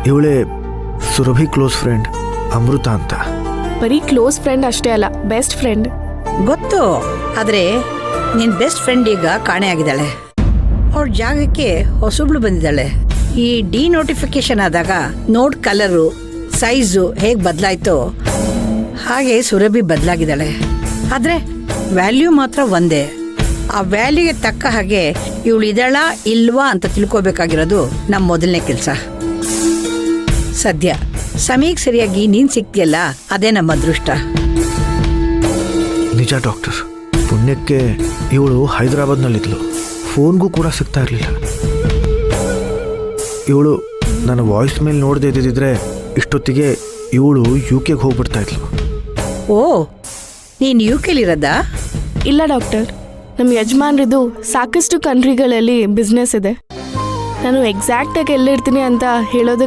ಇವಳೇ Surabhi close friend ಅಮೃತ ಅಂತ. ಬರೀ ಕ್ಲೋಸ್ ಫ್ರೆಂಡ್ ಅಷ್ಟೇ ಅಲ್ಲ, ಬೆಸ್ಟ್ ಫ್ರೆಂಡ್. ಗೊತ್ತು, ಆದ್ರೆ ನಿನ್ ಬೆಸ್ಟ್ ಫ್ರೆಂಡ್ ಈಗ ಕಾಣೆ ಆಗಿದ್ದಾಳೆ. ಅವ್ರ ಜಾಗಕ್ಕೆ ಹೊಸಬ್ಳು ಬಂದಿದ್ದಾಳೆ. ಈ ಡಿನೋಟಿಫಿಕೇಶನ್ ಆದಾಗ ನೋಟ್ ಕಲರು ಸೈಜು ಹೇಗೆ ಬದಲಾಯ್ತೋ ಹಾಗೆ ಸುರಭಿ ಬದಲಾಗಿದ್ದಾಳೆ. ಆದ್ರೆ ವ್ಯಾಲ್ಯೂ ಮಾತ್ರ ಒಂದೇ. ಆ ವ್ಯಾಲ್ಯೂಗೆ ತಕ್ಕ ಹಾಗೆ ಇವಳು ಇದ್ದಾಳ ಇಲ್ವಾ ಅಂತ ತಿಳ್ಕೊಬೇಕಾಗಿರೋದು ನಮ್ಮ ಮೊದಲನೇ ಕೆಲಸ. ಸದ್ಯ ಸಮಯಕ್ಕೆ ಸರಿಯಾಗಿ ನೀನ್ ಸಿಕ್ತಿಯಲ್ಲ, ಅದೇ ನಮ್ಮ ಅದೃಷ್ಟ. ನಿಜ ಡಾಕ್ಟರ್, ಪುಣ್ಯಕ್ಕೆ ಇವಳು ಹೈದರಾಬಾದ್ನಲ್ಲಿದ್ಲು. ಫೋನ್ಗೂ ಕೂಡ ಸಿಗ್ತಾ ಇರಲಿಲ್ಲ. ಇವಳು ನನ್ನ ವಾಯ್ಸ್ ಮೇಲೆ ನೋಡದೇ ಇದ್ದಿದ್ರೆ ಇಷ್ಟೊತ್ತಿಗೆ ಇವಳು UK ಹೋಗ್ಬಿಡ್ತಾ ಇದ್ಲು. ಓ, ನೀನು UK-ಲಿರೋದಾ? ಇಲ್ಲ ಡಾಕ್ಟರ್, ನಮ್ಮ ಯಜಮಾನ್ರಿದು ಸಾಕಷ್ಟು ಕಂಟ್ರಿಗಳಲ್ಲಿ ಬಿಸ್ನೆಸ್ ಇದೆ. ನಾನು ಎಕ್ಸಾಕ್ಟಾಗಿ ಎಲ್ಲಿರ್ತೀನಿ ಅಂತ ಹೇಳೋದಕ್ಕೆ